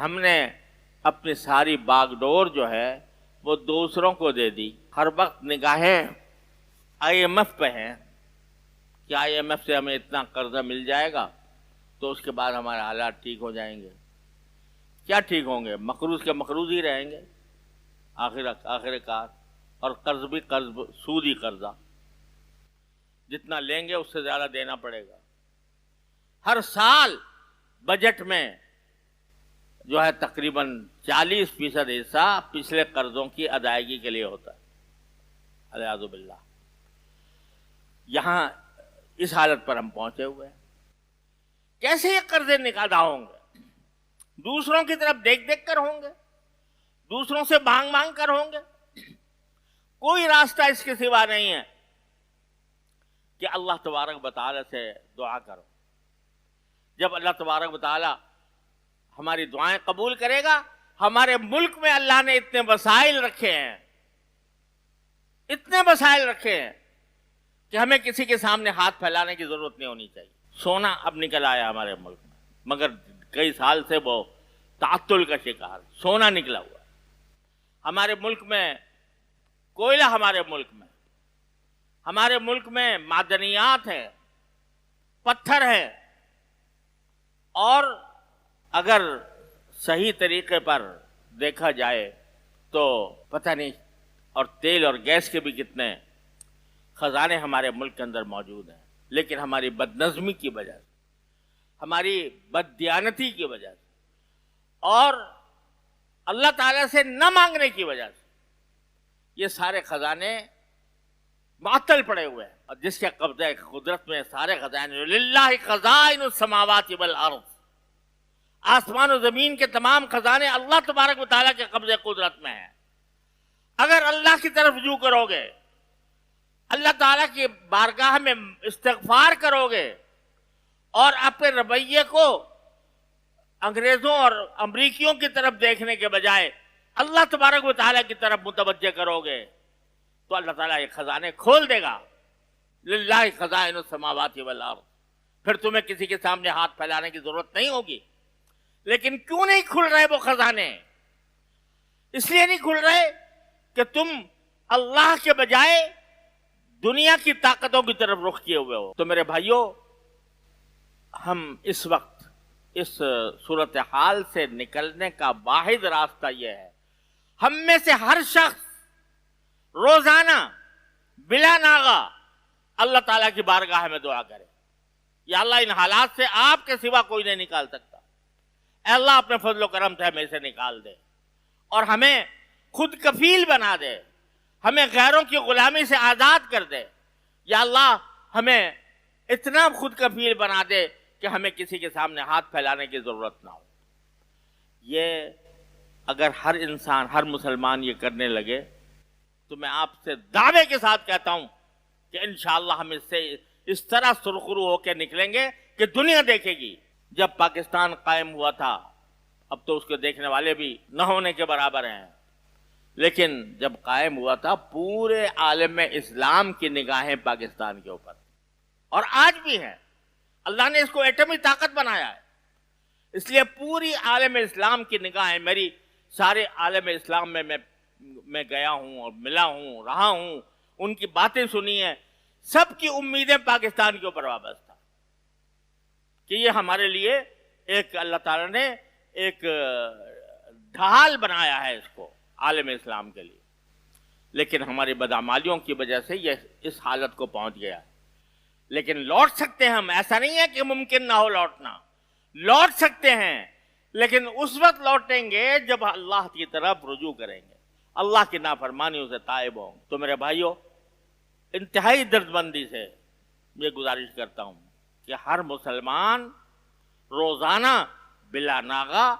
ہم نے اپنی ساری باغ ڈور جو ہے وہ دوسروں کو دے دی. ہر وقت نگاہیں آئی ایم ایف پہ ہیں کہ آئی ایم ایف سے ہمیں اتنا قرضہ مل جائے گا تو اس کے بعد ہمارے حالات ٹھیک ہو جائیں گے. کیا ٹھیک ہوں گے؟ مقروض کے مقروض ہی رہیں گے آخر کار. اور قرض بھی قرض، سود ہی قرضہ. جتنا لیں گے اس سے زیادہ دینا پڑے گا. ہر سال بجٹ میں جو ہے تقریباً 40% حصہ پچھلے قرضوں کی ادائیگی کے لیے ہوتا ہے. الیاذ باللہ. یہاں اس حالت پر ہم پہنچے ہوئے ہیں. کیسے یہ قرضے نکالا ہوں گے؟ دوسروں کی طرف دیکھ دیکھ کر ہوں گے؟ دوسروں سے مانگ مانگ کر ہوں گے؟ کوئی راستہ اس کے سوا نہیں ہے کہ اللہ تبارک و تعالی سے دعا کرو. جب اللہ تبارک و تعالی ہماری دعائیں قبول کرے گا، ہمارے ملک میں اللہ نے اتنے وسائل رکھے ہیں، اتنے وسائل رکھے ہیں کہ ہمیں کسی کے سامنے ہاتھ پھیلانے کی ضرورت نہیں ہونی چاہیے. سونا اب نکل آیا ہمارے ملک میں، مگر کئی سال سے وہ تعطل کا شکار. سونا نکلا ہوا ہمارے ملک میں، کوئلہ ہمارے ملک میں معدنیات ہیں، پتھر ہیں. اور اگر صحیح طریقے پر دیکھا جائے تو پتہ نہیں، اور تیل اور گیس کے بھی کتنے خزانے ہمارے ملک کے اندر موجود ہیں. لیکن ہماری بدنظمی کی وجہ سے، ہماری بددیانتی کی وجہ سے، اور اللہ تعالیٰ سے نہ مانگنے کی وجہ سے یہ سارے خزانے معطل پڑے ہوئے ہیں. اور جس کے قبضہ قدرت میں سارے خزانے، للہ خزائن السماوات والارض، آسمان و زمین کے تمام خزانے اللہ تبارک و تعالیٰ کے قبضہ قدرت میں ہیں. اگر اللہ کی طرف رجوع کرو گے، اللہ تعالیٰ کی بارگاہ میں استغفار کرو گے، اور اپنے رویے کو انگریزوں اور امریکیوں کی طرف دیکھنے کے بجائے اللہ تبارک و تعالیٰ کی طرف متوجہ کرو گے، تو اللہ تعالیٰ یہ خزانے کھول دے گا. للہ خزائن السماوات والارض. پھر تمہیں کسی کے سامنے ہاتھ پھیلانے کی ضرورت نہیں ہوگی. لیکن کیوں نہیں کھل رہے وہ خزانے؟ اس لیے نہیں کھل رہے کہ تم اللہ کے بجائے دنیا کی طاقتوں کی طرف رخ کیے ہوئے ہو. تو میرے بھائیوں، ہم اس وقت اس صورتحال سے نکلنے کا واحد راستہ یہ ہے، ہم میں سے ہر شخص روزانہ بلا ناغہ اللہ تعالیٰ کی بارگاہ میں دعا کرے، یا اللہ ان حالات سے آپ کے سوا کوئی نہیں نکال سکتا. اے اللہ اپنے فضل و کرم سے ہمیں سے نکال دے، اور ہمیں خود کفیل بنا دے، ہمیں غیروں کی غلامی سے آزاد کر دے. یا اللہ ہمیں اتنا خود کفیل بنا دے کہ ہمیں کسی کے سامنے ہاتھ پھیلانے کی ضرورت نہ ہو. یہ اگر ہر انسان، ہر مسلمان یہ کرنے لگے تو میں آپ سے دعوے کے ساتھ کہتا ہوں کہ انشاءاللہ ہم اس سے اس طرح سرخرو ہو کے نکلیں گے کہ دنیا دیکھے گی. جب پاکستان قائم ہوا تھا، اب تو اس کو دیکھنے والے بھی نہ ہونے کے برابر ہیں، لیکن جب قائم ہوا تھا پورے عالم اسلام کی نگاہیں پاکستان کے اوپر، اور آج بھی ہیں. اللہ نے اس کو ایٹمی طاقت بنایا ہے، اس لیے پوری عالم اسلام کی نگاہیں، میری سارے عالم اسلام میں گیا ہوں اور ملا ہوں، رہا ہوں، ان کی باتیں سنی ہیں، سب کی امیدیں پاکستان کے اوپر وابستہ کہ یہ ہمارے لیے ایک اللہ تعالیٰ نے ایک ڈھال بنایا ہے اس کو عالم اسلام کے لیے. لیکن ہماری بدعمالیوں کی وجہ سے یہ اس حالت کو پہنچ گیا ہے. لیکن لوٹ سکتے ہیں ہم، ایسا نہیں ہے کہ ممکن نہ ہو لوٹنا. لوٹ سکتے ہیں، لیکن اس وقت لوٹیں گے جب اللہ کی طرف رجوع کریں گے، اللہ کی نافرمانیوں سے تائب ہوں. تو میرے بھائیوں، انتہائی درد مندی سے یہ گزارش کرتا ہوں کہ ہر مسلمان روزانہ بلا ناغہ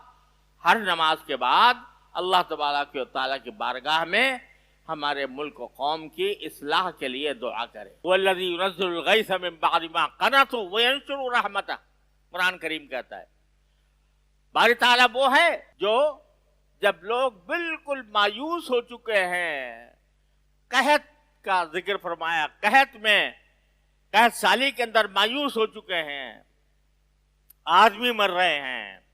ہر نماز کے بعد اللہ تبارک و تعالیٰ کی بارگاہ میں ہمارے ملک و قوم کی اصلاح کے لیے دعا کرے. وَالَّذِي يُنَزِّلُ الْغَيْثَ مِن بَعْدِ مَا قَنَطُوا وَيَنشُرُ رَحْمَتَهُ. قرآن کریم کہتا ہے باری تعالیٰ وہ ہے جو جب لوگ بالکل مایوس ہو چکے ہیں، قحط کا ذکر فرمایا، قحط سالی کے اندر مایوس ہو چکے ہیں، آدمی مر رہے ہیں،